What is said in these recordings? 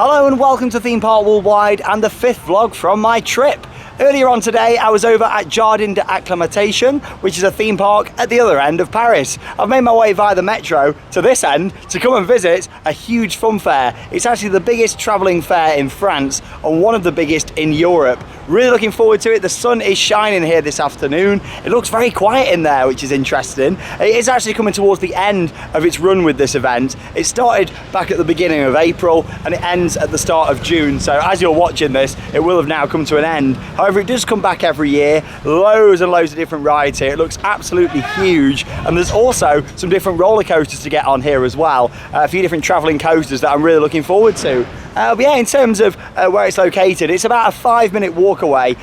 Hello and welcome to Theme Park Worldwide and the 5th vlog from my trip. Earlier on today I was over at Jardin d'Acclimatation, which is a theme park at the other end of Paris. I've made my way via the metro to this end to come and visit a huge fun fair. It's actually the biggest travelling fair in France and one of the biggest in Europe. Really looking forward to it. The sun is shining here this afternoon. It looks very quiet in there, which is interesting. It is actually coming towards the end of its run with this event. It started back at the beginning of April and it ends at the start of June. So as you're watching this, it will have now come to an end. However, it does come back every year. Loads and loads of different rides here. It looks absolutely huge. And there's also some different roller coasters to get on here as well. A few different traveling coasters that I'm really looking forward to. But yeah, in terms of where it's located, it's about a 5-minute walk away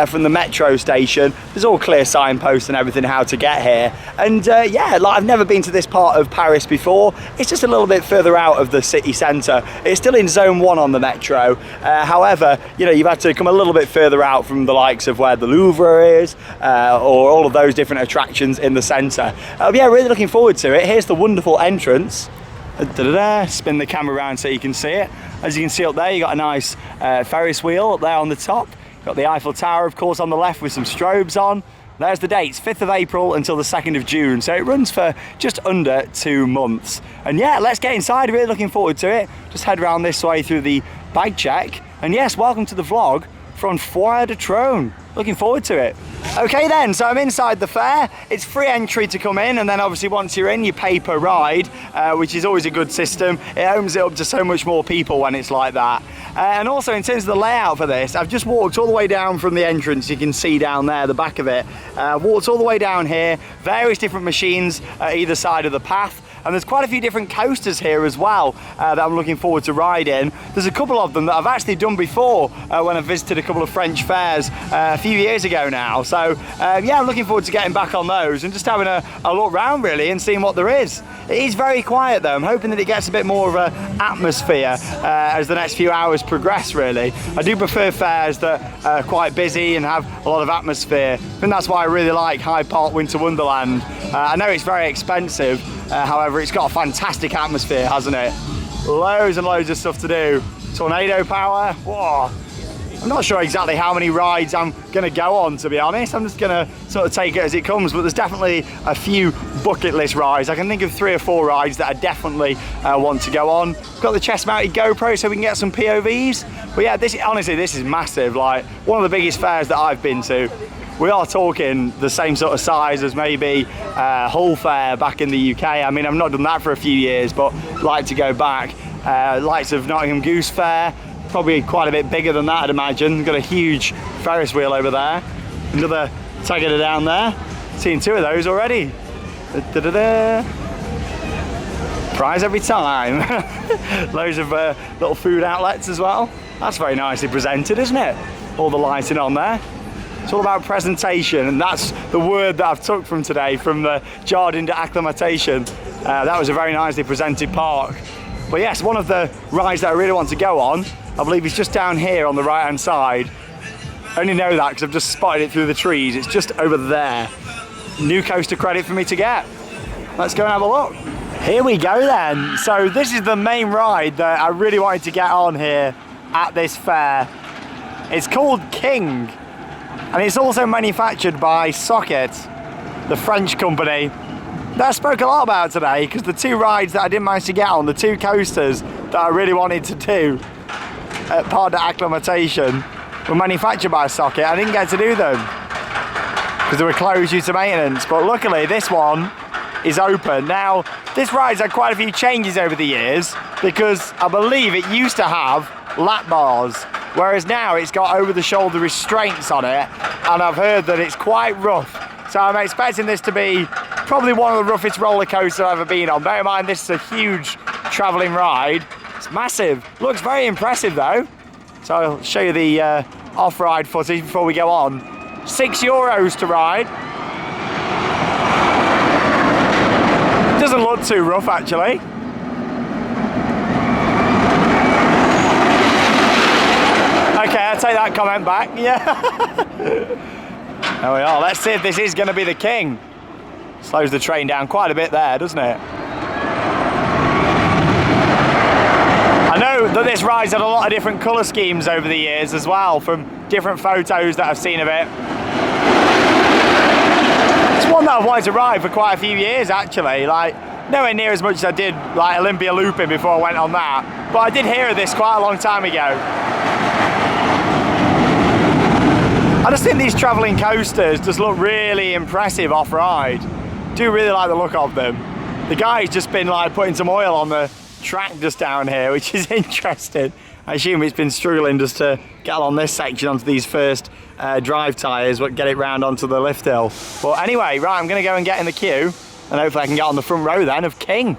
from the metro station. There's all clear signposts and everything how to get here. And yeah, like I've never been to this part of Paris before. It's just a little bit further out of the city centre. It's still in zone 1 on the metro. However, you know, you've had to come a little bit further out from the likes of where the Louvre is or all of those different attractions in the centre. Yeah, really looking forward to it. Here's the wonderful entrance. Spin the camera around so you can see it. As you can see up there, you got a nice Ferris wheel up there on the top. Got the Eiffel Tower, of course, on the left with some strobes on. There's the dates, 5th of April until the 2nd of June. So it runs for just under 2 months. And yeah, let's get inside. Really looking forward to it. Just head around this way through the bag check. And yes, welcome to the vlog from Foire du Trône. Looking forward to it. Okay then, so I'm inside the fair. It's free entry to come in, and then obviously once you're in, you pay per ride, which is always a good system. It opens it up to so much more people when it's like that. And also in terms of the layout for this, I've just walked all the way down from the entrance. You can see down there, the back of it. Walked all the way down here, various different machines either side of the path. And there's quite a few different coasters here as well that I'm looking forward to riding. There's a couple of them that I've actually done before when I visited a couple of French fairs a few years ago now. So yeah, I'm looking forward to getting back on those and just having a look around really and seeing what there is. It is very quiet though. I'm hoping that it gets a bit more of an atmosphere as the next few hours progress really. I do prefer fairs that are quite busy and have a lot of atmosphere. I think that's why I really like Hyde Park Winter Wonderland. I know it's very expensive, however it's got a fantastic atmosphere, hasn't it? Loads and loads of stuff to do. Tornado power, whoa. I'm not sure exactly how many rides I'm going to go on, to be honest. I'm just going to sort of take it as it comes, but there's definitely a few bucket list rides. I can think of 3 or 4 rides that I definitely want to go on. Got the chest-mounted GoPro so we can get some POVs. But yeah, honestly, this is massive. Like, one of the biggest fairs that I've been to. We are talking the same sort of size as maybe Hull Fair back in the UK. I mean, I've not done that for a few years, but like to go back. Likes of Nottingham Goose Fair. Probably quite a bit bigger than that, I'd imagine. Got a huge Ferris wheel over there. Another Tagada down there. Seen 2 of those already. Prize every time. Loads of little food outlets as well. That's very nicely presented, isn't it? All the lighting on there. It's all about presentation, and that's the word that I've took from today, from the Jardin d'Acclimatation. That was a very nicely presented park. But yes, one of the rides that I really want to go on, I believe it's just down here on the right hand side. I only know that because I've just spotted it through the trees. It's just over there. New coaster credit for me to get. Let's go and have a look. Here we go then. So this is the main ride that I really wanted to get on here at this fair. It's called King, and it's also manufactured by Socket, the French company that I spoke a lot about today, because the 2 rides that I didn't manage to get on, the 2 coasters that I really wanted to do at Parc d'Acclimatation, were manufactured by Socket. I didn't get to do them because they were closed due to maintenance, but luckily this one is open. Now, this ride's had quite a few changes over the years, because I believe it used to have lap bars, whereas now it's got over-the-shoulder restraints on it, and I've heard that it's quite rough. So I'm expecting this to be probably one of the roughest roller coasters I've ever been on. Bear in mind, this is a huge travelling ride. It's massive. Looks very impressive though. So I'll show you the off-ride footage before we go on. €6 to ride. Doesn't look too rough actually. Okay, I'll take that comment back. Yeah. There we are. Let's see if this is going to be the King. Slows the train down quite a bit there, doesn't it? I know that this ride's had a lot of different colour schemes over the years as well, from different photos that I've seen of it. It's one that I've wanted to ride for quite a few years actually, like nowhere near as much as I did like Olympia Looping before I went on that, but I did hear of this quite a long time ago. I just think these travelling coasters just look really impressive off-ride. Do really like the look of them. The guy's just been like putting some oil on the track just down here, which is interesting. I assume it's been struggling just to get along this section onto these first drive tyres, but get it round onto the lift hill. But anyway, right, I'm going to go and get in the queue, and hopefully I can get on the front row then of King.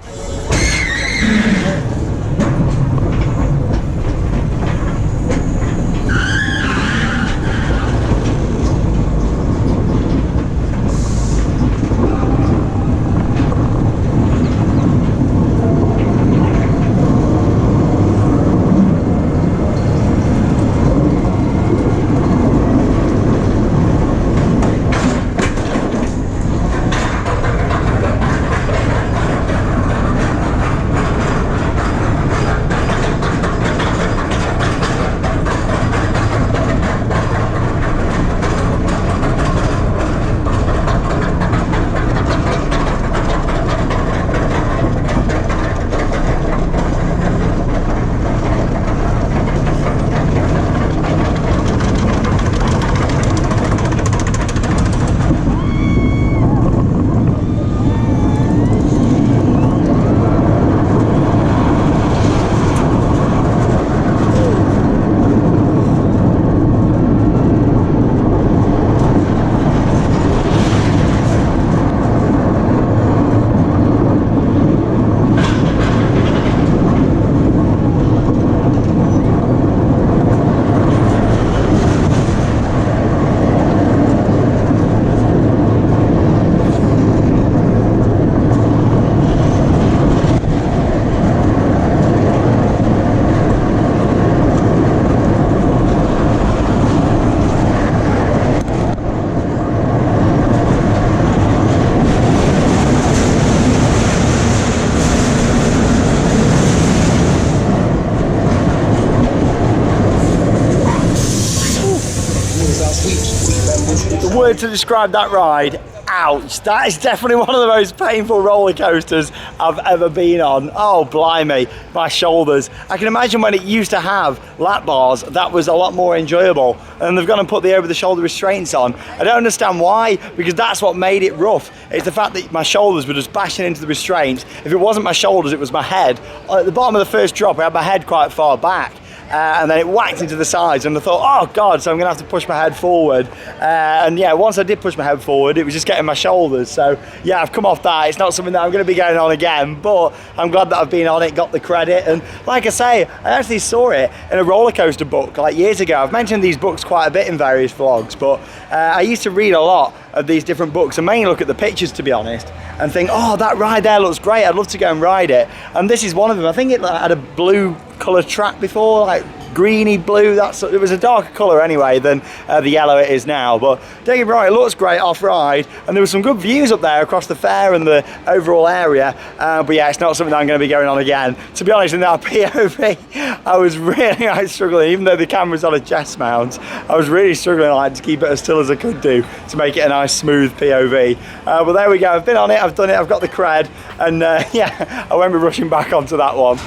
The word to describe that ride, ouch. That is definitely one of the most painful roller coasters I've ever been on. Oh, blimey, my shoulders. I can imagine when it used to have lap bars, that was a lot more enjoyable. And they've gone and put the over-the-shoulder restraints on. I don't understand why, because that's what made it rough. It's the fact that my shoulders were just bashing into the restraints. If it wasn't my shoulders, it was my head. At the bottom of the first drop, I had my head quite far back. And then it whacked into the sides, and I thought, oh god, so I'm gonna have to push my head forward. And yeah, once I did push my head forward, it was just getting my shoulders. So yeah, I've come off that. It's not something that I'm gonna be going on again, but I'm glad that I've been on it, got the credit. And like I say, I actually saw it in a roller coaster book like years ago. I've mentioned these books quite a bit in various vlogs, but I used to read a lot of these different books and mainly look at the pictures, to be honest, and think, oh, that ride there looks great, I'd love to go and ride it. And this is one of them. I think it had a blue coloured track before, like greeny blue. It was a darker colour anyway than the yellow it is now, but don't get me wrong, it looks great off ride, and there were some good views up there across the fair and the overall area. But yeah, it's not something that I'm going to be going on again. To be honest, in that POV, I was really struggling, even though the camera's on a chest mount. I was really struggling to keep it as still as I could do to make it a nice smooth POV. But there we go, I've been on it, I've done it, I've got the cred, and yeah, I won't be rushing back onto that one.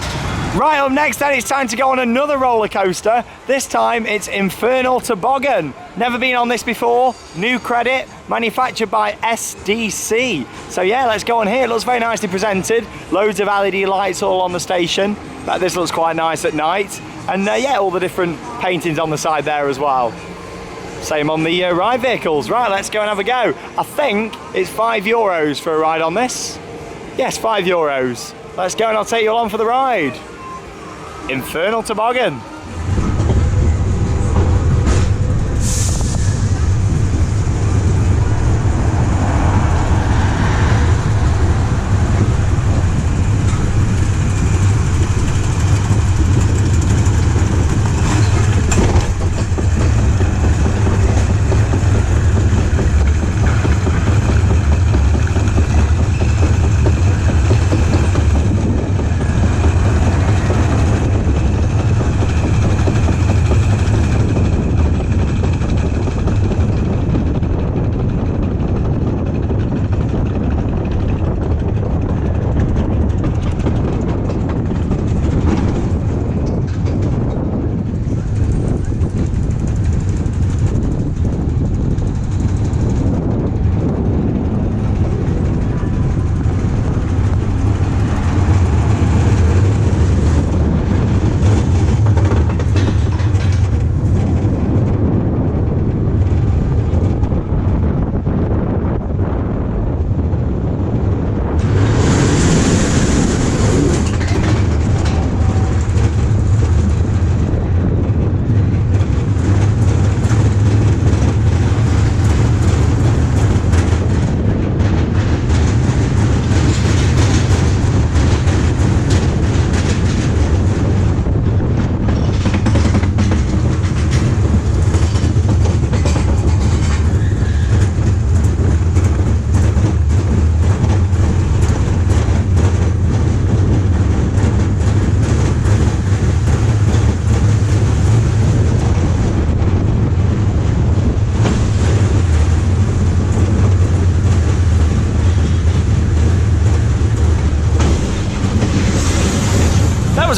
Right, up next then, it's time to go on another roller coaster. This time it's Infernal Toboggan. Never been on this before, new credit, manufactured by SDC. So yeah, let's go on here. It looks very nicely presented. Loads of LED lights all on the station. This looks quite nice at night. And yeah, all the different paintings on the side there as well. Same on the ride vehicles. Right, let's go and have a go. I think it's €5 for a ride on this. Yes, €5. Let's go and I'll take you along for the ride. Infernal Toboggan.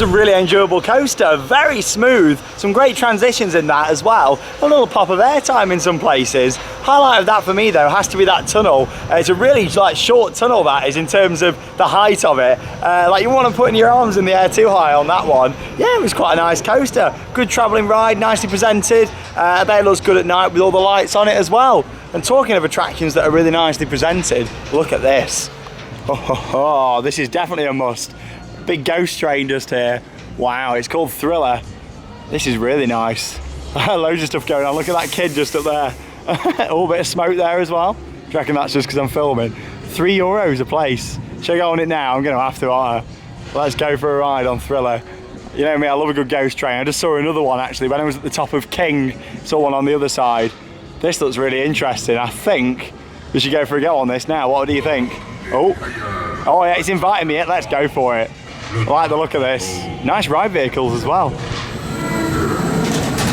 was a really enjoyable coaster, very smooth, some great transitions in that as well, a little pop of airtime in some places. Highlight of that for me though has to be that tunnel. It's a really like short tunnel that is in terms of the height of it. Like you want to put your arms in the air too high on that one. Yeah, it was quite a nice coaster. Good travelling ride, nicely presented. I bet it looks good at night with all the lights on it as well. And talking of attractions that are really nicely presented, look at this. Oh, this is definitely a must. Big ghost train just here. Wow, it's called Thriller. This is really nice. Loads of stuff going on. Look at that kid just up there. All bit of smoke there as well. Do you reckon that's just because I'm filming? €3 a place. Should I go on it now? I'm going to have to, aren't I? Let's go for a ride on Thriller. You know me, I love a good ghost train. I just saw another one actually when I was at the top of King. Saw one on the other side. This looks really interesting. I think we should go for a go on this now. What do you think? Oh yeah, it's inviting me in. Let's go for it. I like the look of this. Nice ride vehicles as well.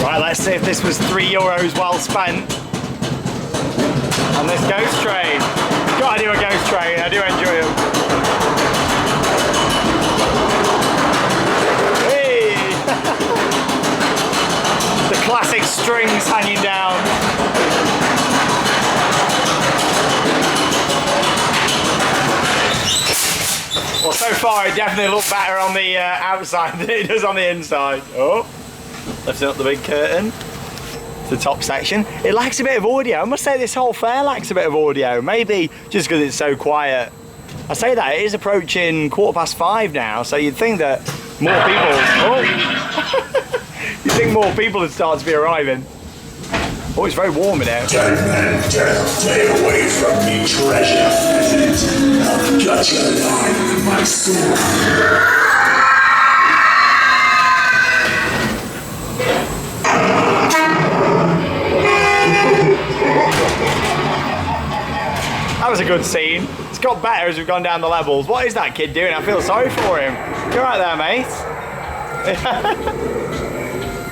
Right, let's see if this was €3 well spent on this ghost train. Gotta do a ghost train, I do enjoy them. Hey! The classic strings hanging down. Well, so far it definitely looked better on the outside than it does on the inside. Oh, lifting up the big curtain. The top section. It lacks a bit of audio. I must say this whole fair lacks a bit of audio. Maybe just because it's so quiet. I say that, it is approaching 5:15 now, so you'd think that more people... Oh! You'd think more people would start to be arriving. Oh, it's very warm in here. Dead man, stay away from me, treasure pheasant. I'll gut you alive with my sword. That was a good scene. It's got better as we've gone down the levels. What is that kid doing? I feel sorry for him. You're right there, mate.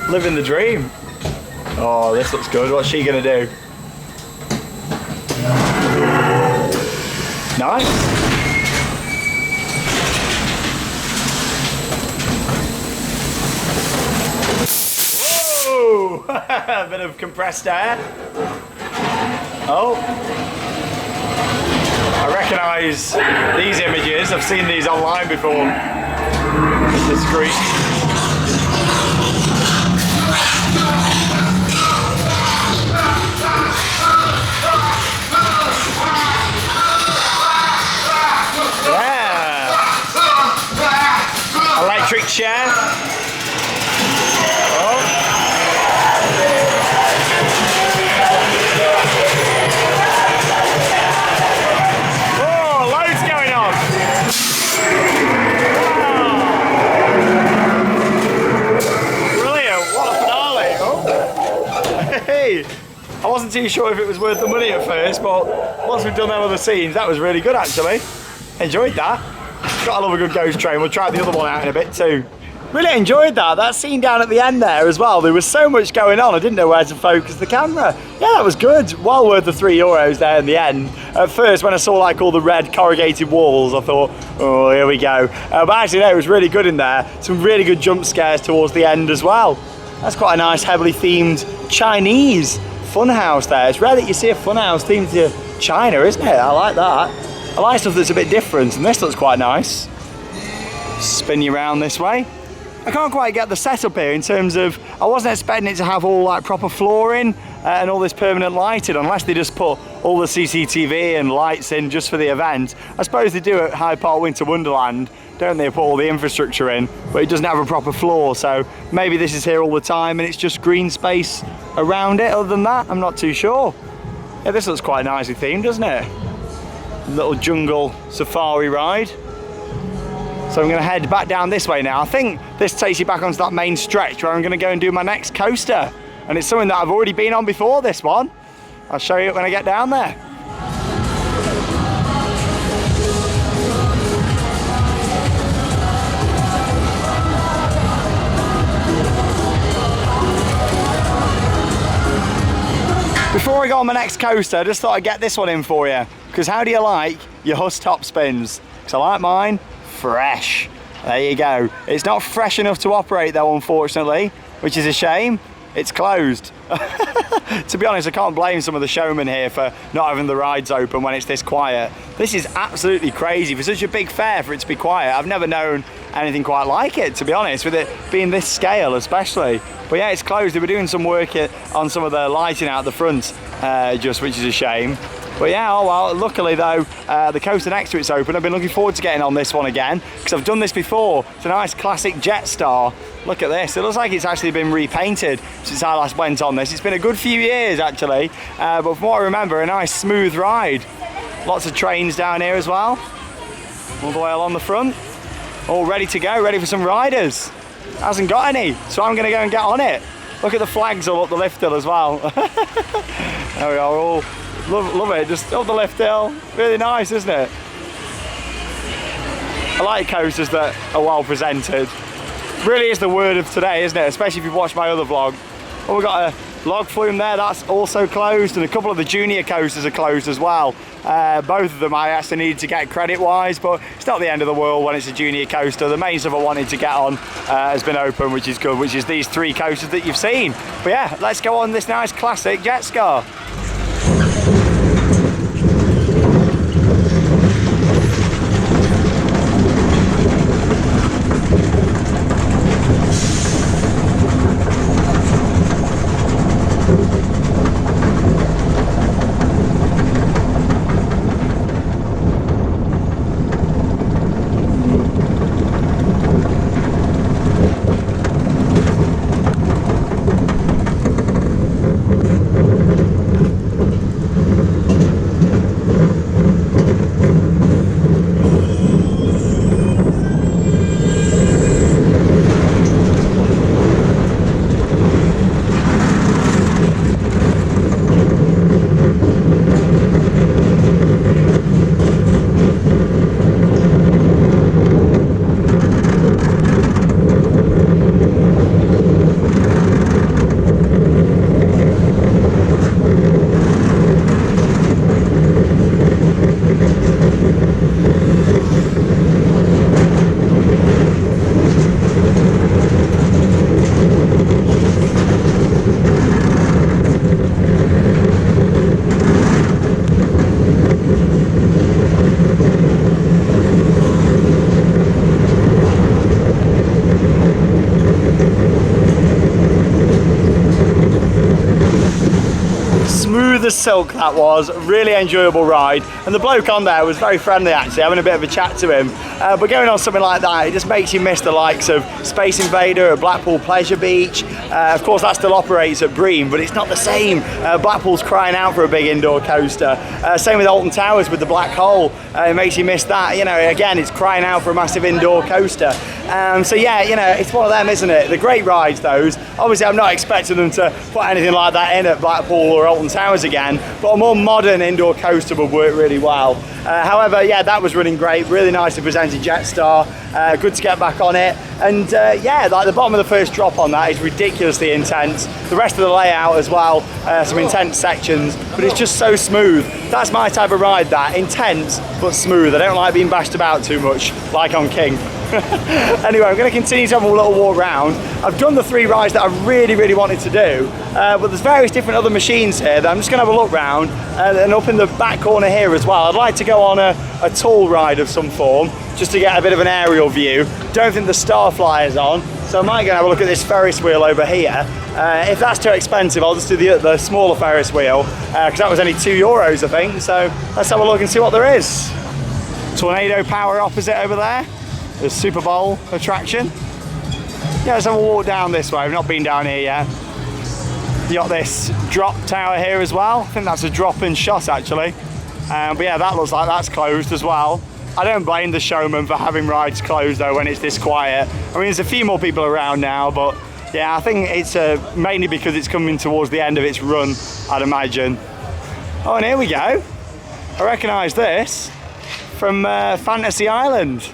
Living the dream. Oh, this looks good. What's she gonna do? Nice. Whoa! A bit of compressed air. Oh. I recognise these images. I've seen these online before. The screen. Electric chair. Oh. Oh, loads going on. Wow. Brilliant. What a finale. Oh. Hey. I wasn't too sure if it was worth the money at first, but once we've done them other scenes, that was really good actually. Enjoyed that. Gotta love a good ghost train. We'll try the other one out in a bit too. Really enjoyed that scene down at the end there as well. There was so much going on, I didn't know where to focus the camera. Yeah, that was good. Well worth the €3 there in the end. At first, when I saw like all the red corrugated walls, I thought, oh, here we go. But actually, no, it was really good in there. Some really good jump scares towards the end as well. That's quite a nice, heavily themed Chinese funhouse there. It's rare that you see a funhouse themed to China, isn't it? I like that. I like stuff that's a bit different, and this looks quite nice. Spin you around this way. I can't quite get the setup here in terms of, I wasn't expecting it to have all like proper flooring and all this permanent lighting, unless they just put all the CCTV and lights in just for the event. I suppose they do at Hyde Park Winter Wonderland, don't they, put all the infrastructure in, but it doesn't have a proper floor, so maybe this is here all the time and it's just green space around it. Other than that, I'm not too sure. Yeah, this looks quite nicely themed, doesn't it? Little jungle safari ride. So I'm going to head back down this way now. I think this takes you back onto that main stretch where I'm going to go and do my next coaster. And it's something that I've already been on before, this one. I'll show you it when I get down there. Before I go on my next coaster, I just thought I'd get this one in for you. Because how do you like your Huss top spins? Because I like mine fresh. There you go. It's not fresh enough to operate though, unfortunately, which is a shame. It's closed. To be honest, I can't blame some of the showmen here for not having the rides open when it's this quiet. This is absolutely crazy for such a big fair for it to be quiet. I've never known anything quite like it, to be honest, with it being this scale especially. But yeah, it's closed. They were doing some work on some of the lighting out the front, which is a shame. But yeah, oh well, luckily though, the coaster next to it's open. I've been looking forward to getting on this one again, because I've done this before. It's a nice classic Jetstar. Look at this, it looks like it's actually been repainted since I last went on this. It's been a good few years actually, but from what I remember, a nice smooth ride. Lots of trains down here as well, all the way along the front. All ready to go, ready for some riders. Hasn't got any, so I'm gonna go and get on it. Look at the flags all up the lift hill as well. There we are, all love it, just up the lift hill. Really nice, isn't it? I like coasters that are well presented. Really is the word of today, isn't it? Especially if you've watched my other vlog. Oh, we've got a log flume there, that's also closed, and a couple of the junior coasters are closed as well. Both of them I actually needed to get credit wise, but it's not the end of the world when it's a junior coaster. The main stuff I wanted to get on has been open, which is good, which is these 3 coasters that you've seen. But yeah, let's go on this nice classic Jetstar. Smooth as silk that was, really enjoyable ride, and the bloke on there was very friendly actually, having a bit of a chat to him. But going on something like that, it just makes you miss the likes of Space Invader at Blackpool Pleasure Beach. Of course that still operates at Bream, but it's not the same. Blackpool's crying out for a big indoor coaster. Same with Alton Towers with the Black Hole, it makes you miss that. You know, again, it's crying out for a massive indoor coaster. So yeah, you know, it's one of them, isn't it? The great rides, those. Obviously I'm not expecting them to put anything like that in at Blackpool or Alton Towers again, but a more modern indoor coaster would work really well. However, yeah, that was running great, really nicely presented Jetstar, good to get back on it, and yeah, like the bottom of the first drop on that is ridiculously intense. The rest of the layout as well, some intense sections, but it's just so smooth. That's my type of ride, that, intense but smooth. I don't like being bashed about too much, like on King. Anyway, I'm going to continue to have a little walk around. I've done the 3 rides that I really wanted to do, but there's various different other machines here that I'm just going to have a look round, and up in the back corner here as well, I'd like to go on a tall ride of some form, just to get a bit of an aerial view. Don't think the Starflyer's on, so I might go and have a look at this Ferris wheel over here. If that's too expensive, I'll just do the smaller Ferris wheel, because that was only €2 I think, so let's have a look and see what there is. Tornado Power opposite over there. The Super Bowl attraction. Yeah, let's have a walk down this way. I've not been down here yet. You got this drop tower here as well. I think that's a drop-in shot actually. But yeah, that looks like that's closed as well. I don't blame the showman for having rides closed though when it's this quiet. I mean, there's a few more people around now, but yeah, I think it's mainly because it's coming towards the end of its run, I'd imagine. Oh, and here we go. I recognise this from Fantasy Island.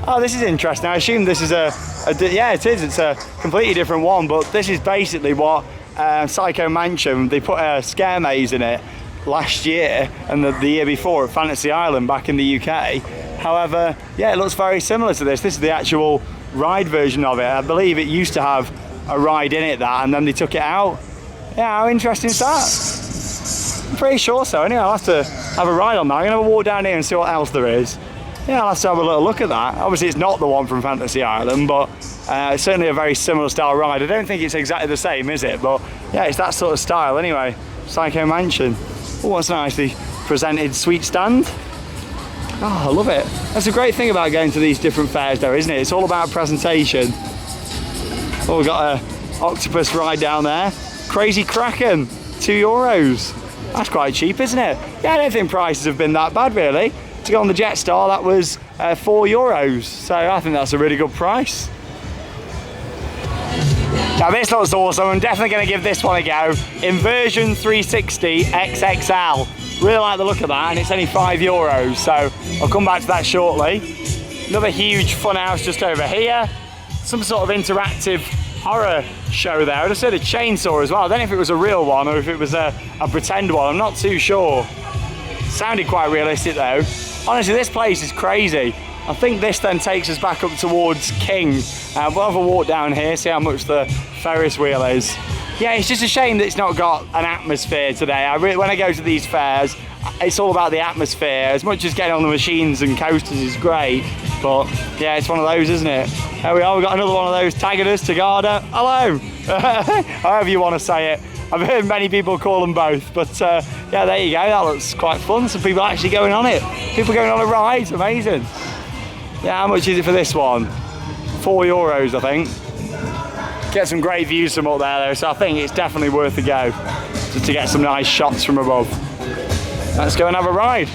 Oh, this is interesting. I assume this is yeah, it is. It's a completely different one, but this is basically what Psycho Mansion, they put a scare maze in it last year and the year before at Fantasy Island back in the UK. However, yeah, it looks very similar to this. This is the actual ride version of it. I believe it used to have a ride in it, and then they took it out. Yeah, how interesting is that? I'm pretty sure so. Anyway, I'll have to have a ride on that. I'm going to have a walk down here and see what else there is. Yeah, I'll have to have a little look at that. Obviously, it's not the one from Fantasy Island, but it's certainly a very similar style ride. I don't think it's exactly the same, is it? But yeah, it's that sort of style anyway. Psycho Mansion. Oh, what's a nicely presented sweet stand. Oh, I love it. That's a great thing about going to these different fairs though, isn't it? It's all about presentation. Oh, we've got a octopus ride down there. Crazy Kraken, €2. That's quite cheap, isn't it? Yeah, I don't think prices have been that bad really. To go on the Jetstar, that was €4. So I think that's a really good price. Now this looks awesome. I'm definitely going to give this one a go. Inversion 360 XXL. Really like the look of that, and it's only €5, so I'll come back to that shortly. Another huge fun house just over here. Some sort of interactive horror show there. I just heard a chainsaw as well. I don't know if it was a real one or if it was a pretend one. I'm not too sure. Sounded quite realistic though. Honestly, this place is crazy. I think this then takes us back up towards King. We'll have a walk down here, see how much the Ferris wheel is. Yeah, it's just a shame that it's not got an atmosphere today. When I go to these fairs, it's all about the atmosphere. As much as getting on the machines and coasters is great, but yeah, it's one of those, isn't it? There we are, we've got another one of those Tagadas, Tagada. Hello! However you want to say it. I've heard many people call them both, but yeah, there you go. That looks quite fun. Some people actually going on it. People going on a ride, amazing. Yeah, how much is it for this one? €4, I think. Get some great views from up there though, so I think it's definitely worth a go, just to get some nice shots from above. Let's go and have a ride.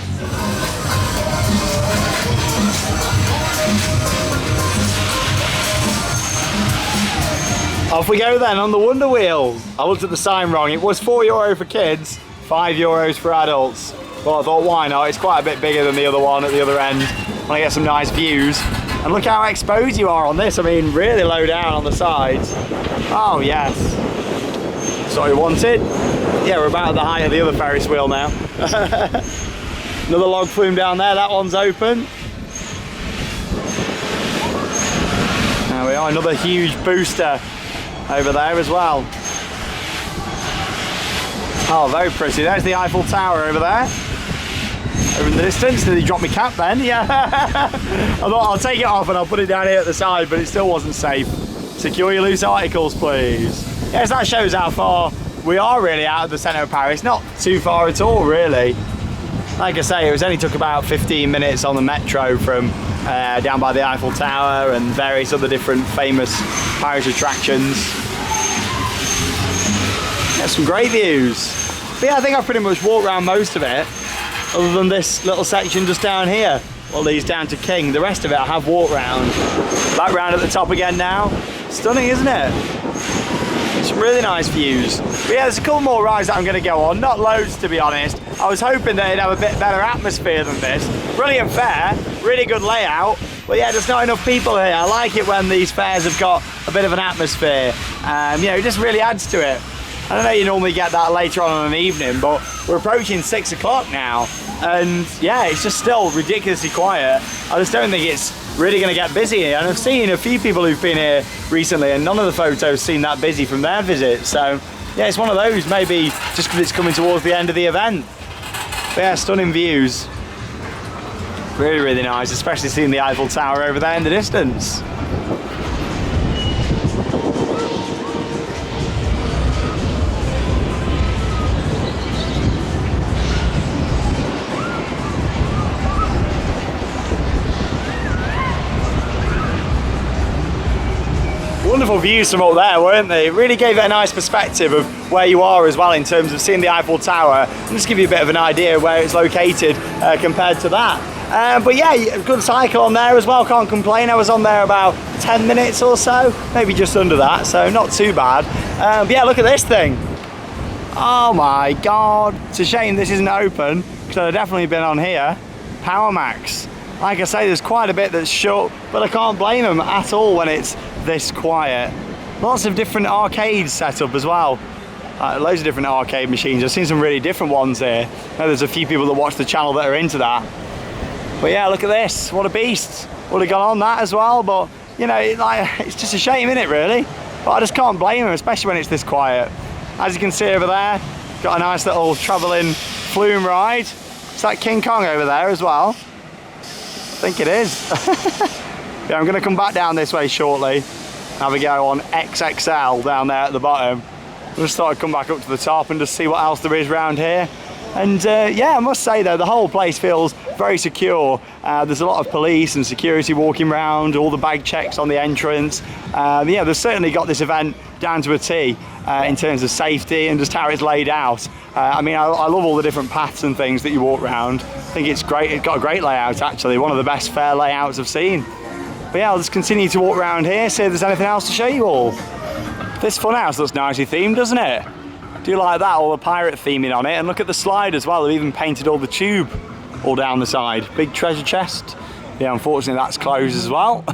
Off we go then on the Wonder Wheel. I looked at the sign wrong. It was €4 for kids, €5 for adults. But I thought, why not? It's quite a bit bigger than the other one at the other end. Want to get some nice views. And look how exposed you are on this. I mean, really low down on the sides. Oh, yes. That's what we wanted. Yeah, we're about at the height of the other Ferris wheel now. Another log flume down there. That one's open. There we are. Another huge booster over there as well. Oh, very pretty. There's the Eiffel Tower over there. Over in the distance. Did he drop my cap then? Yeah. I thought I'll take it off and I'll put it down here at the side, but it still wasn't safe. Secure your loose articles, please. Yes, that shows how far we are really out of the centre of Paris. Not too far at all, really. Like I say, it only took about 15 minutes on the metro from down by the Eiffel Tower and various other different famous Paris attractions. Got some great views. But yeah, I think I've pretty much walked around most of it, other than this little section just down here. Well, leads down to King. The rest of it I have walked round. Back round at the top again now. Stunning, isn't it? Some really nice views. But yeah, there's a couple more rides that I'm going to go on. Not loads, to be honest. I was hoping that it'd have a bit better atmosphere than this. Brilliant fair, really good layout. But yeah, there's not enough people here. I like it when these fairs have got a bit of an atmosphere. You know, it just really adds to it. I don't know, you normally get that later on in an evening, but we're approaching 6 o'clock now. And yeah, it's just still ridiculously quiet. I just don't think it's really going to get busy here. And I've seen a few people who've been here recently and none of the photos seem that busy from their visit. So yeah, it's one of those, maybe just because it's coming towards the end of the event. But yeah, stunning views. Really, really nice, especially seeing the Eiffel Tower over there in the distance. Wonderful views from up there, weren't they? It really gave it a nice perspective of where you are as well in terms of seeing the Eiffel Tower and just give you a bit of an idea where it's located compared to that. But yeah, good cycle on there as well, can't complain. I was on there about 10 minutes or so, maybe just under that, so not too bad. But yeah, look at this thing. Oh my God. It's a shame this isn't open because I'd have definitely been on here. Power Max. Like I say, there's quite a bit that's shut, but I can't blame them at all when it's this quiet. Lots of different arcades set up as well. Loads of different arcade machines. I've seen some really different ones here. I know there's a few people that watch the channel that are into that. But yeah, look at this, what a beast. Would have gone on that as well, but you know, it's just a shame, isn't it, really? But I just can't blame him, especially when it's this quiet. As you can see over there, got a nice little travelling flume ride. Is that King Kong over there as well? I think it is. Yeah, I'm gonna come back down this way shortly. Have a go on XXL down there at the bottom. I just thought I'd come back up to the top and just see what else there is around here. And yeah, I must say though, the whole place feels very secure. There's a lot of police and security walking around, all the bag checks on the entrance. Yeah, they've certainly got this event down to a T in terms of safety and just how it's laid out. I mean, I love all the different paths and things that you walk around. I think it's great. It's got a great layout actually, one of the best fair layouts I've seen. But yeah, I'll just continue to walk around here, see if there's anything else to show you all. This funhouse looks nicely themed, doesn't it? I do like that, all the pirate theming on it. And look at the slide as well, they've even painted all the tube all down the side. Big treasure chest. Yeah, unfortunately that's closed as well.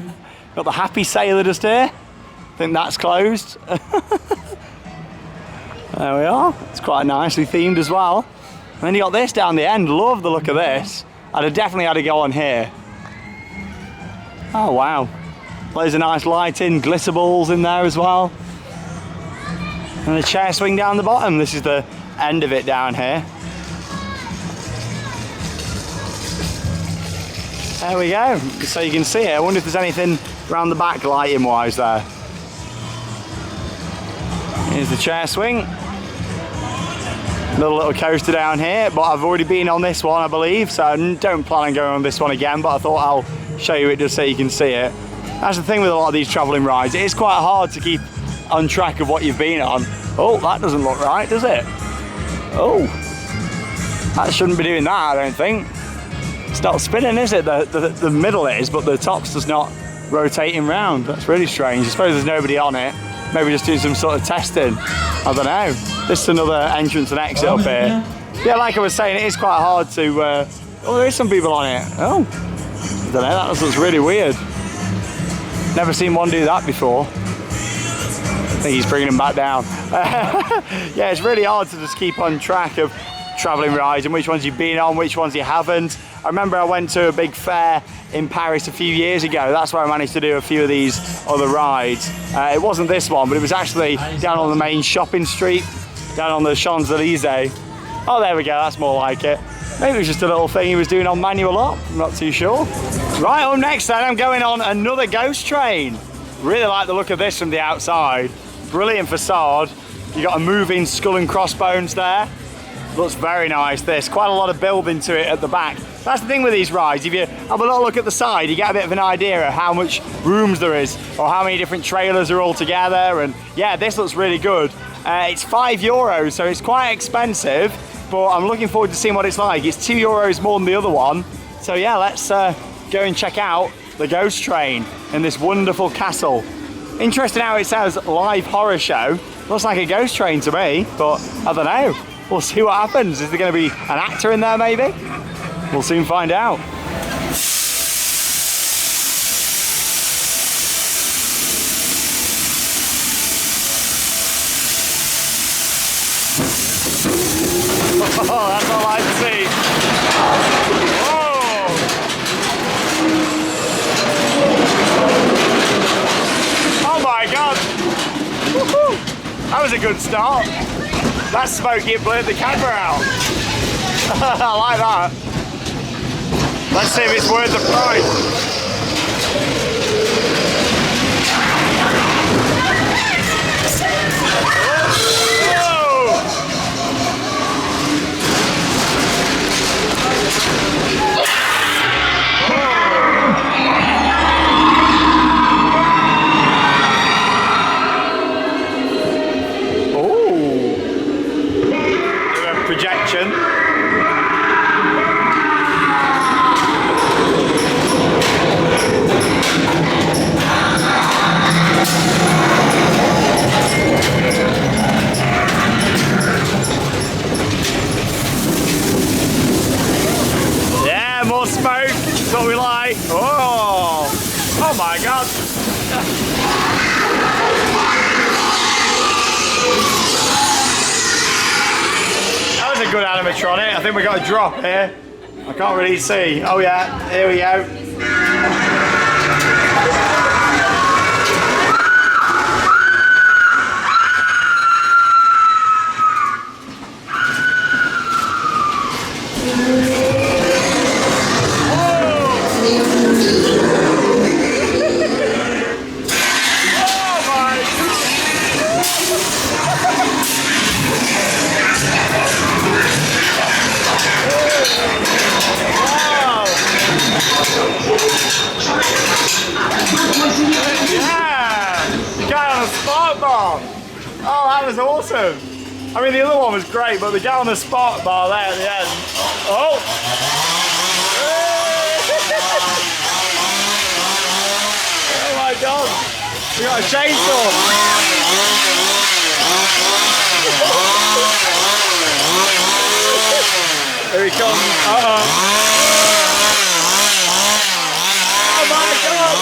Got the Happy Sailor just here. I think that's closed. There we are. It's quite nicely themed as well. And then you got this down the end. Love the look of this. I'd have definitely had to go on here. Oh wow. There's a nice lighting, glitter balls in there as well. And a chair swing down the bottom. This is the end of it down here. There we go. So you can see it. I wonder if there's anything around the back lighting wise there. Here's the chair swing. Another little coaster down here, but I've already been on this one, I believe, so I don't plan on going on this one again, but I thought I'll show you it just so you can see it. That's the thing with a lot of these travelling rides. It is quite hard to keep on track of what you've been on. Oh, that doesn't look right, does it? Oh, that shouldn't be doing that, I don't think. It's not spinning, is it? The middle is, but the top's just not rotating round. That's really strange. I suppose there's nobody on it. Maybe just doing some sort of testing. I don't know. This is another entrance and exit up here. Yeah, like I was saying, it is quite hard to... oh, there is some people on it. Oh, I don't know, that just looks really weird. Never seen one do that before. I think he's bringing them back down. Yeah, it's really hard to just keep on track of travelling rides and which ones you've been on, which ones you haven't. I remember I went to a big fair in Paris a few years ago. That's where I managed to do a few of these other rides. It wasn't this one, but it was actually down on the main shopping street, down on the Champs-Élysées. Oh, there we go, that's more like it. Maybe it was just a little thing he was doing on manual up, I'm not too sure. Right, up next then, I'm going on another ghost train. Really like the look of this from the outside. Brilliant facade. You got a moving skull and crossbones there. Looks very nice, this. Quite a lot of building to it at the back. That's the thing with these rides. If you have a little look at the side, you get a bit of an idea of how much rooms there is or how many different trailers are all together. And yeah, this looks really good. It's €5, so it's quite expensive, but I'm looking forward to seeing what it's like. It's €2 more than the other one. So yeah, let's go and check out the ghost train in this wonderful castle. Interesting how it says live horror show. Looks like a ghost train to me, but I don't know. We'll see what happens. Is there going to be an actor in there maybe? We'll soon find out. Oh, that's all I see. Whoa! Oh my God! Woohoo! That was a good start. That smoky, it blurred the camera out. I like that. Let's see if it's worth the price. Projection. Yeah, more smoke. That's what we like. Oh, oh my God. That was a good animatronic. I think we got a drop here. I can't really see. Oh yeah, here we go. Oh, that was awesome. I mean, the other one was great, but the guy on the spark bar there at the end. Oh! Oh my God. We got a chainsaw. Here he comes. Uh-oh. Oh my God.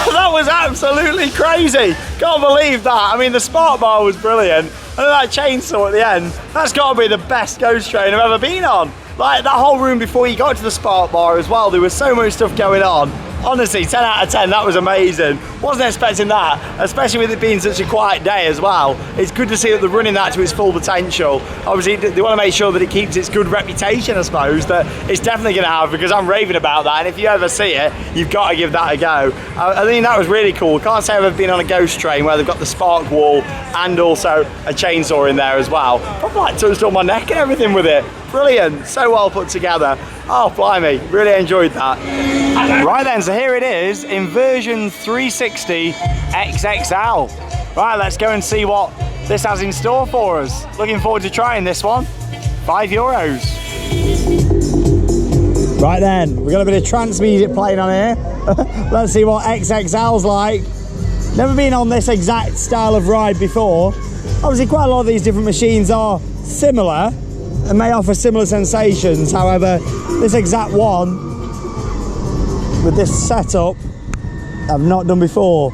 That was absolutely crazy. Can't believe that. I mean, the spark bar was brilliant. And that chainsaw at the end, that's got to be the best ghost train I've ever been on. Like, that whole room before you got to the spark bar as well, there was so much stuff going on. Honestly, 10 out of 10, that was amazing. Wasn't expecting that, especially with it being such a quiet day as well. It's good to see that they're running that to its full potential. Obviously, they want to make sure that it keeps its good reputation, I suppose, that it's definitely going to have, because I'm raving about that, and if you ever see it, you've got to give that a go. I think that was really cool. Can't say I've ever been on a ghost train where they've got the spark wall and also a chainsaw in there as well. Probably like touched on my neck and everything with it. Brilliant, so well put together. Oh, blimey, really enjoyed that. Right then, so here it is in version 360 XXL. Right, let's go and see what this has in store for us. Looking forward to trying this one. €5. Right then, we've got a bit of trance music playing on here. Let's see what XXL's like. Never been on this exact style of ride before. Obviously, quite a lot of these different machines are similar and may offer similar sensations. However, this exact one with this setup I've not done before.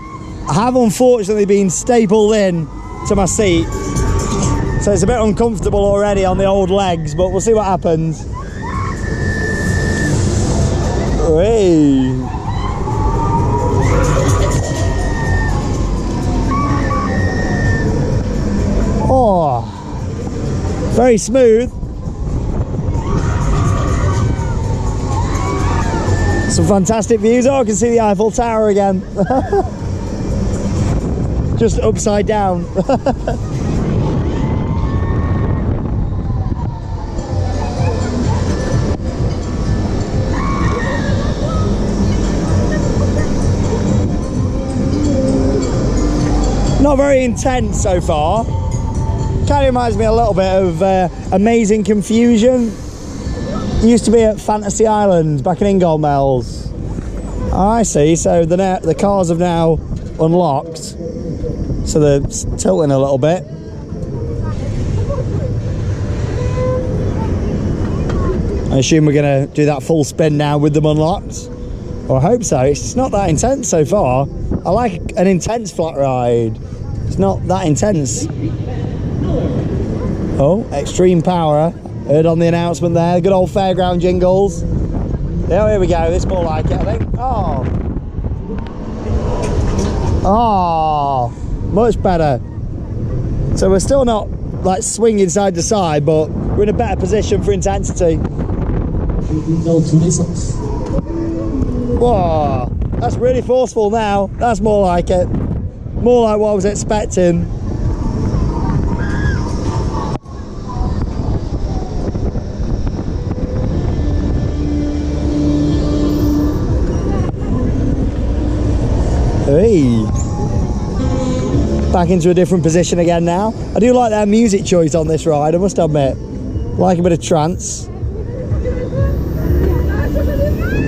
I have unfortunately been stapled in to my seat, so it's a bit uncomfortable already on the old legs, but we'll see what happens. Hey. Oh, very smooth. Some fantastic views. Oh, I can see the Eiffel Tower again. Just upside down. Not very intense so far. Kind of reminds me a little bit of Amazing Confusion. Used to be at Fantasy Island back in Ingolmells. Oh, I see, so the cars have now unlocked, so they're tilting a little bit. I assume we're going to do that full spin now with them unlocked. Or I hope so. It's not that intense so far. I like an intense flat ride. It's not that intense. Oh, extreme power. Heard on the announcement there, good old fairground jingles. Yeah, here we go, it's more like it, I think. Oh. Oh, much better. So we're still not like swinging side to side, but we're in a better position for intensity. Whoa, that's really forceful now. That's more like it. More like what I was expecting. Hey. Back into a different position again now. I do like their music choice on this ride, I must admit. Like a bit of trance.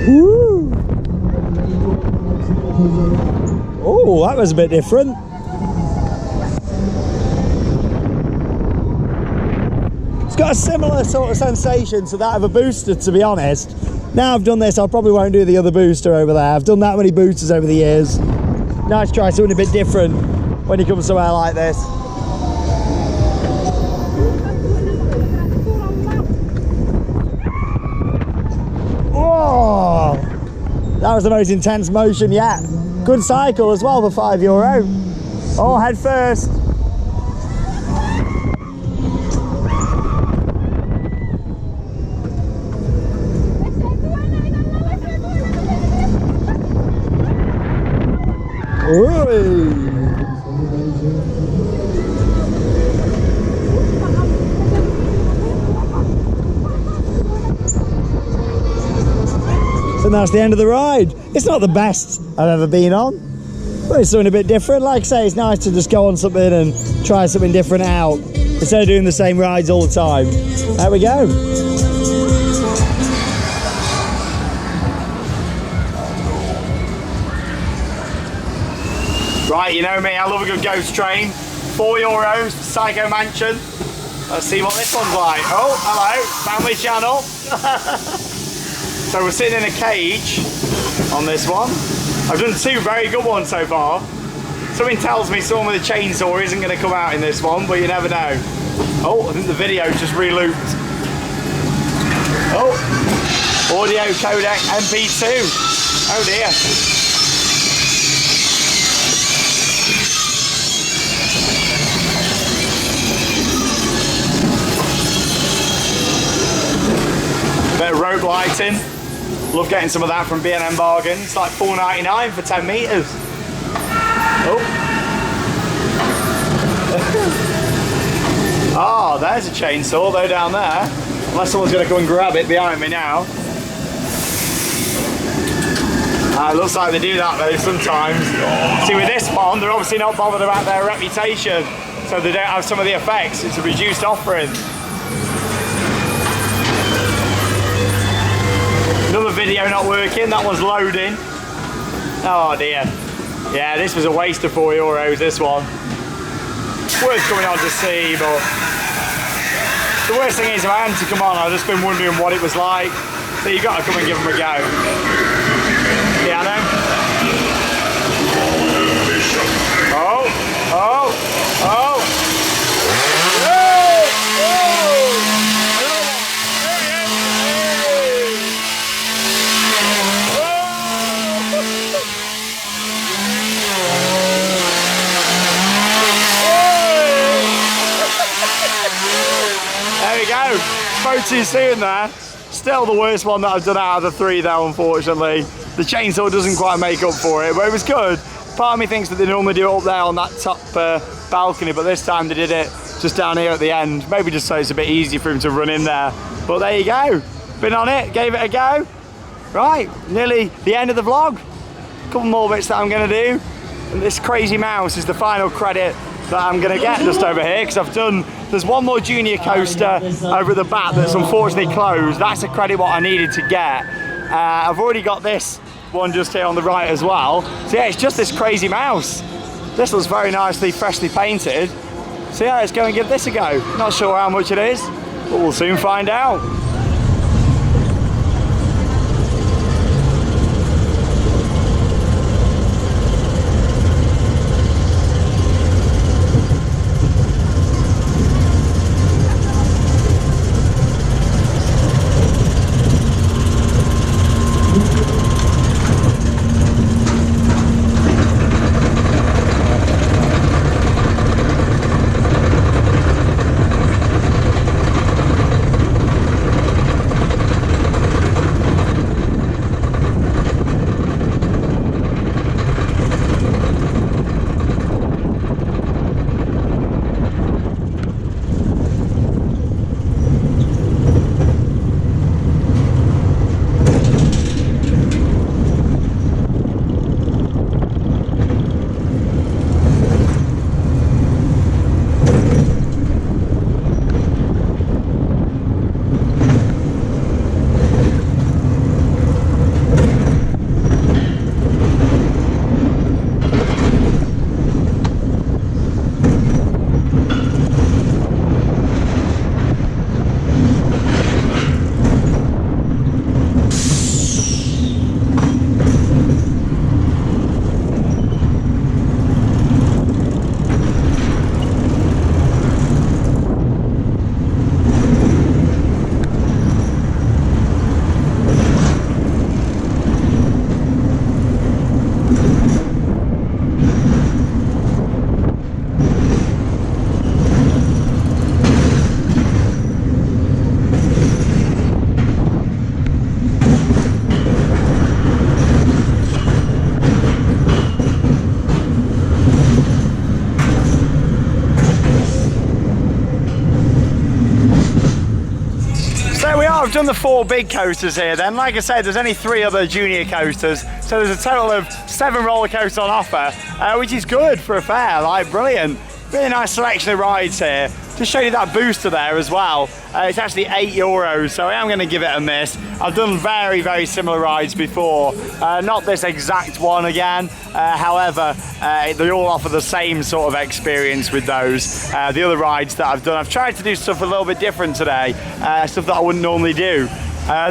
Woo. Oh, that was a bit different. It's got a similar sort of sensation to that of a booster, to be honest. Now I've done this, I probably won't do the other booster over there. I've done that many boosters over the years. Nice to try something a bit different when you come somewhere like this. That was the most intense motion yet. Good cycle as well for €5. Oh, head first. Ooh. And that's the end of the ride. It's not the best I've ever been on, but it's something a bit different. Like I say, it's nice to just go on something and try something different out instead of doing the same rides all the time. There we go. Right, you know me, I love a good ghost train. €4 for Psycho Mansion. Let's see what this one's like. Oh, hello, family channel. So we're sitting in a cage on this one. I've done 2 very good ones so far. Something tells me someone with a chainsaw isn't going to come out in this one, but you never know. Oh, I think the video's just re-looped. Oh, audio codec MP2. Oh dear. Bit of rope lighting. Love getting some of that from B&M Bargain. It's like $4.99 for 10 metres. Oh. Oh, there's a chainsaw though down there. Unless someone's going to come and grab it behind me now. It looks like they do that though sometimes. See, with this one, they're obviously not bothered about their reputation. So they don't have some of the effects. It's a reduced offering. Another video not working, that one's loading. Oh dear. Yeah, this was a waste of €4, this one. Worth coming on to see, but the worst thing is if I hadn't to come on, I've just been wondering what it was like. So you've got to come and give them a go. Yeah, I know. Oh, oh, oh. There we go, spoke too soon there. Still the worst one that I've done out of the 3 though, unfortunately. The chainsaw doesn't quite make up for it, but it was good. Part of me thinks that they normally do it up there on that top balcony, but this time they did it just down here at the end. Maybe just so it's a bit easier for him to run in there. But there you go, been on it, gave it a go. Right, nearly the end of the vlog. A couple more bits that I'm gonna do. And this crazy mouse is the final credit that I'm gonna get just over here, because I've done, there's one more junior coaster over at the back that's unfortunately closed. That's a credit what I needed to get. I've already got this one just here on the right as well. So yeah, it's just this crazy mouse. This looks very nicely, freshly painted. So yeah, let's go and give this a go. Not sure how much it is, but we'll soon find out. I've done the 4 big coasters here then. Like I said, there's only 3 other junior coasters, so there's a total of 7 roller coasters on offer, which is good for a fair, like brilliant. Really nice selection of rides here. Just show you that booster there as well. It's actually €8, so I am going to give it a miss. I've done very, very similar rides before. Not this exact one again. However, they all offer the same sort of experience with those. The other rides that I've done, I've tried to do stuff a little bit different today. Stuff that I wouldn't normally do.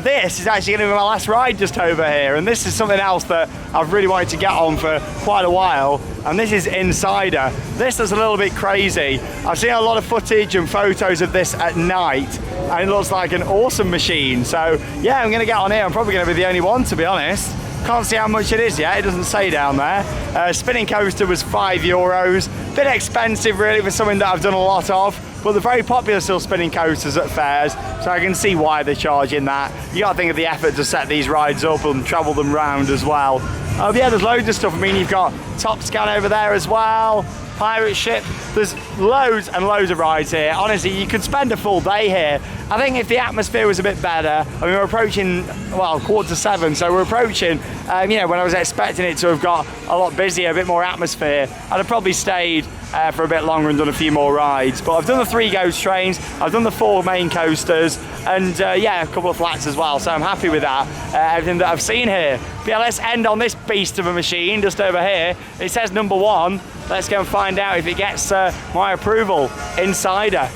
This is actually going to be my last ride just over here, and this is something else that I've really wanted to get on for quite a while, and this is Insider. This is a little bit crazy. I've seen a lot of footage and photos of this at night, and it looks like an awesome machine. So yeah, I'm going to get on here. I'm probably going to be the only one, to be honest. Can't see how much it is yet, it doesn't say down there. Spinning coaster was €5. Bit expensive really for something that I've done a lot of, but they're very popular still, spinning coasters at fairs, so I can see why they're charging that. You gotta think of the effort to set these rides up and travel them round as well. Oh yeah, there's loads of stuff. I mean, you've got Top Scan over there as well, pirate ship. There's loads and loads of rides here. Honestly, you could spend a full day here. I think if the atmosphere was a bit better, I mean, we're approaching, well, 6:45, so we're approaching, you know, when I was expecting it to have got a lot busier, a bit more atmosphere, I'd have probably stayed for a bit longer and done a few more rides. But I've done the 3 ghost trains, I've done the 4 main coasters, and yeah, a couple of flats as well, so I'm happy with that, everything that I've seen here. But yeah, let's end on this beast of a machine just over here. It says number 1. Let's go and find out if it gets my approval. Insider.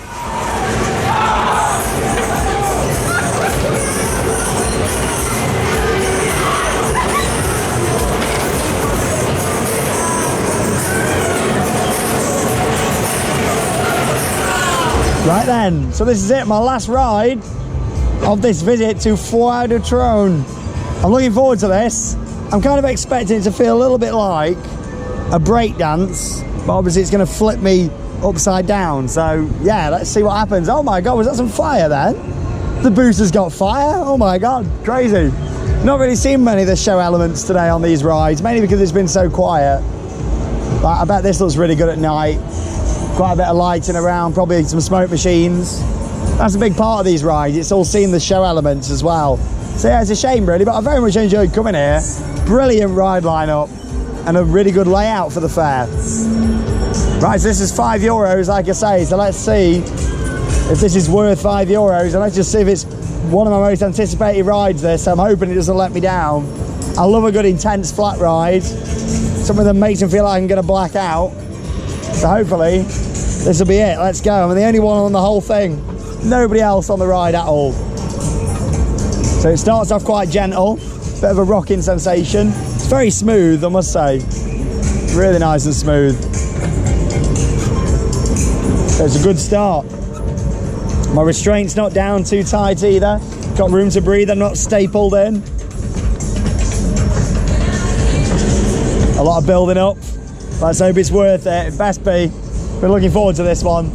Right then, so this is it, my last ride of this visit to Foire du Trône. I'm looking forward to this. I'm kind of expecting it to feel a little bit like a break dance, but obviously it's going to flip me upside down. So yeah, let's see what happens. Oh my god, was that some fire then? The booster's got fire. Oh my god, crazy. Not really seen many of the show elements today on these rides, mainly because it's been so quiet. But I bet this looks really good at night. Quite a bit of lighting around, probably some smoke machines. That's a big part of these rides. It's all seeing the show elements as well. So yeah, it's a shame really, but I very much enjoyed coming here. Brilliant ride lineup and a really good layout for the fair. Right, so this is €5, like I say, so let's see if this is worth €5, and let's just see if it's one of my most anticipated rides this, so I'm hoping it doesn't let me down. I love a good intense flat ride, something that makes me feel like I'm going to black out, so hopefully this will be it. Let's go. I'm the only one on the whole thing, nobody else on the ride at all. So it starts off quite gentle, bit of a rocking sensation. It's very smooth, I must say, really nice and smooth. It's a good start. My restraint's not down too tight either. Got room to breathe, I'm not stapled in. A lot of building up. Let's hope it's worth it. It best be. Been looking forward to this one.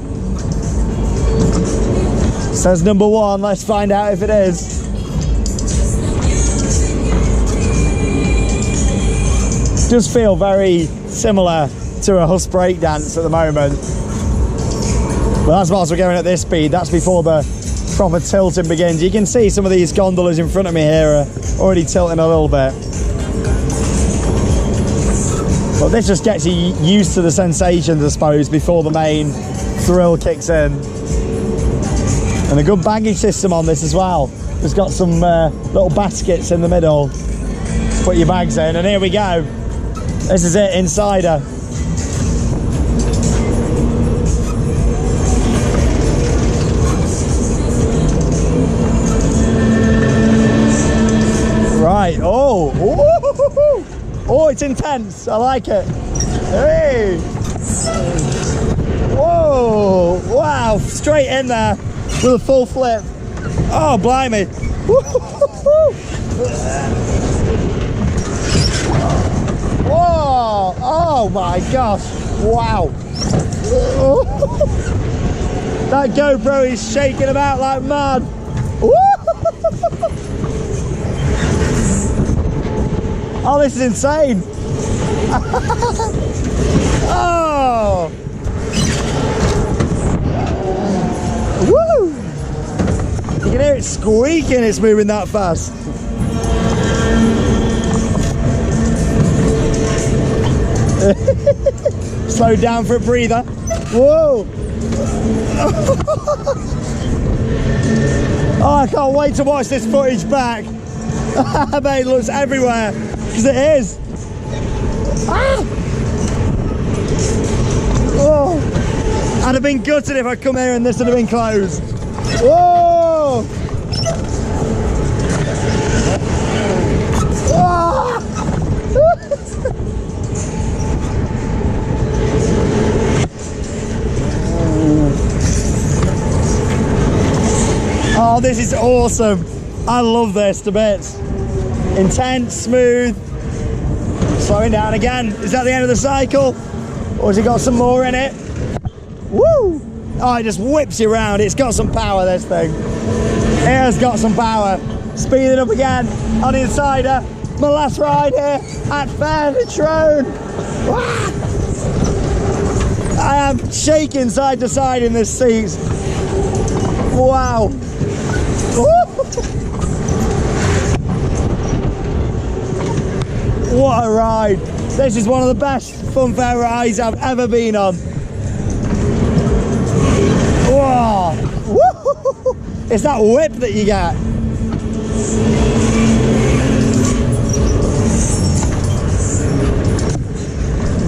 Says number 1, let's find out if it is. Does feel very similar to a Huss breakdance at the moment. But that's whilst we're going at this speed, that's before the proper tilting begins. You can see some of these gondolas in front of me here are already tilting a little bit. But this just gets you used to the sensations, I suppose, before the main thrill kicks in. And a good baggage system on this as well. It's got some little baskets in the middle to put your bags in, and here we go. This is it, Insider. Right, oh, oh, it's intense, I like it. Hey, whoa, wow, straight in there with a full flip. Oh, blimey. Whoa, Oh my gosh, wow. That GoPro is shaking about like mad. Oh, this is insane. Oh. Woo. You can hear it squeaking, it's moving that fast. Slow down for a breather. Whoa! Oh, I can't wait to watch this footage back. I bet it looks everywhere, because it is. Ah! Oh! I'd have been gutted if I'd come here and this would have been closed. Whoa! Ah! Oh, this is awesome. I love this to bits. Intense, smooth. Slowing down again. Is that the end of the cycle? Or has it got some more in it? Woo! Oh, it just whips you around. It's got some power, this thing. It has got some power. Speeding up again on Insider. My last ride here at Foire du Trône. I am shaking side to side in this seat. Wow. What a ride. This is one of the best funfair rides I've ever been on. Whoa. Woo. It's that whip that you get.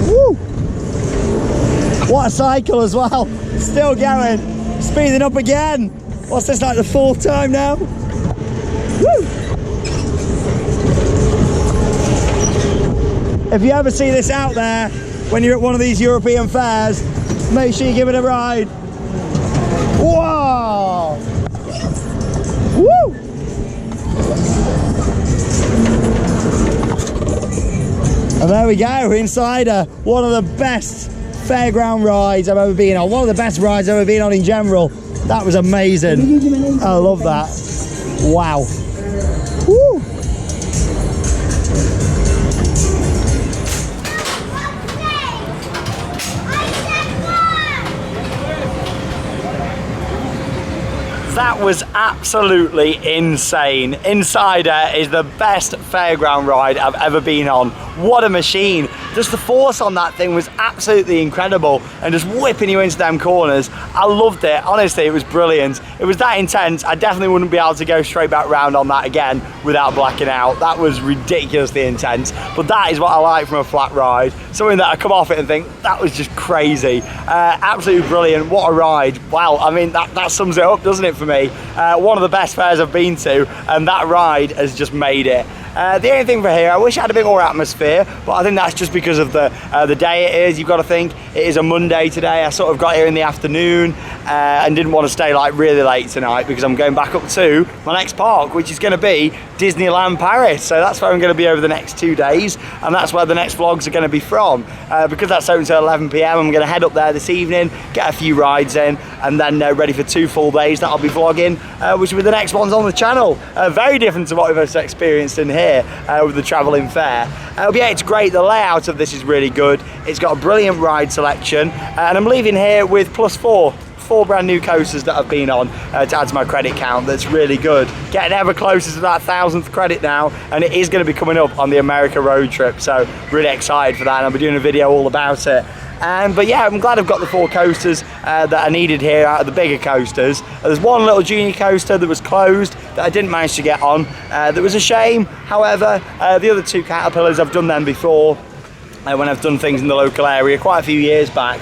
Woo. What a cycle as well. Still going. Speeding up again. What's this, like the fourth time now? Woo. If you ever see this out there, when you're at one of these European fairs, make sure you give it a ride. Whoa! Woo! And there we go, Insider. One of the best fairground rides I've ever been on. One of the best rides I've ever been on in general. That was amazing. I love that. Wow. Woo! That was absolutely insane. Insider is the best fairground ride I've ever been on. What a machine. Just the force on that thing was absolutely incredible, and just whipping you into them corners. I loved it. Honestly, it was brilliant. It was that intense. I definitely wouldn't be able to go straight back round on that again without blacking out. That was ridiculously intense, but that is what I like from a flat ride. Something that I come off it and think, that was just crazy. Absolutely brilliant. What a ride. Wow, I mean, that sums it up, doesn't it, for me? One of the best fairs I've been to, and that ride has just made it. The only thing for here, I wish I had a bit more atmosphere, but I think that's just because of the day it is. You've got to think it is a Monday today. I sort of got here in the afternoon and didn't want to stay like really late tonight because I'm going back up to my next park, which is going to be Disneyland Paris. So that's where I'm going to be over the next 2 days, and that's where the next vlogs are going to be from. Because that's open until 11 PM, I'm going to head up there this evening, get a few rides in, and then ready for 2 full days that I'll be vlogging, which will be the next ones on the channel. Very different to what we've just experienced in here with the travelling fair. But yeah, it's great. The layout of this is really good. It's got a brilliant ride selection, and I'm leaving here with +4 brand new coasters that I've been on to add to my credit count. That's really good. Getting ever closer to that 1000th credit now, and it is going to be coming up on the America road trip, so really excited for that, and I'll be doing a video all about it. But yeah, I'm glad I've got the 4 coasters that I needed here out of the bigger coasters. There's one little junior coaster that was closed that I didn't manage to get on. That was a shame. However, the other 2 Caterpillars, I've done them before when I've done things in the local area quite a few years back.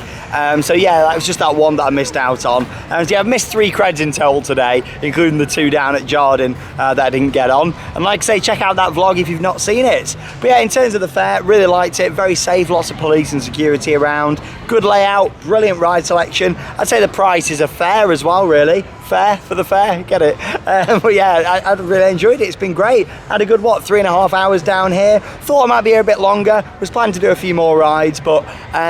So yeah, that was just that one that I missed out on. Yeah, I've missed 3 creds in total today, including the 2 down at Jardin that I didn't get on. And like I say, check out that vlog if you've not seen it. But yeah, in terms of the fair, really liked it. Very safe, lots of police and security around. Good layout, brilliant ride selection. I'd say the prices are fair as well, really. fair for the fair, get it? But yeah, I really enjoyed it. It's been great. Had a good, what, 3.5 hours down here. Thought I might be here a bit longer. Was planning to do a few more rides, but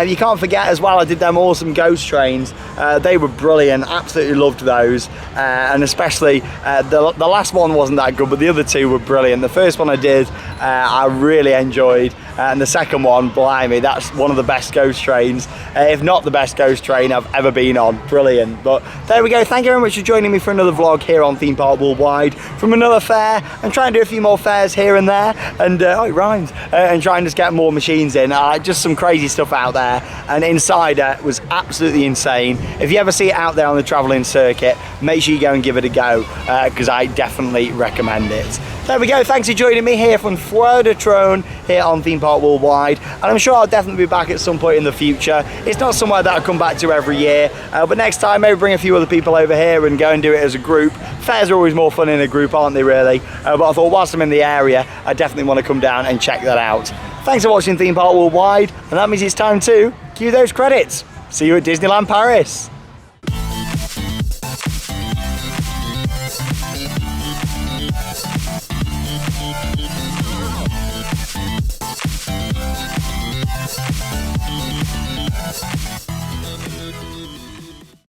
you can't forget as well, I did them awesome ghost trains. They were brilliant, absolutely loved those. And especially the last one wasn't that good, but the other two were brilliant. The first one I did, I really enjoyed. And the second one, blimey, that's one of the best ghost trains, if not the best ghost train I've ever been on. Brilliant. But there we go. Thank you very much for joining me for another vlog here on Theme Park Worldwide from another fair. I'm trying to do a few more fairs here and there, and oh, it rhymes, and trying to just get more machines in. Just some crazy stuff out there, and Insider was absolutely insane. If you ever see it out there on the travelling circuit, make sure you go and give it a go, because I definitely recommend it. There we go. Thanks for joining me here from Foire du Trône here on Theme Park Worldwide, and I'm sure I'll definitely be back at some point in the future. It's not somewhere that I come back to every year, but next time maybe bring a few other people over here and go and do it as a group. Fairs are always more fun in a group, aren't they, really? But I thought whilst I'm in the area, I definitely want to come down and check that out. Thanks for watching Theme Park Worldwide, and that means it's time to cue those credits. See you at Disneyland Paris.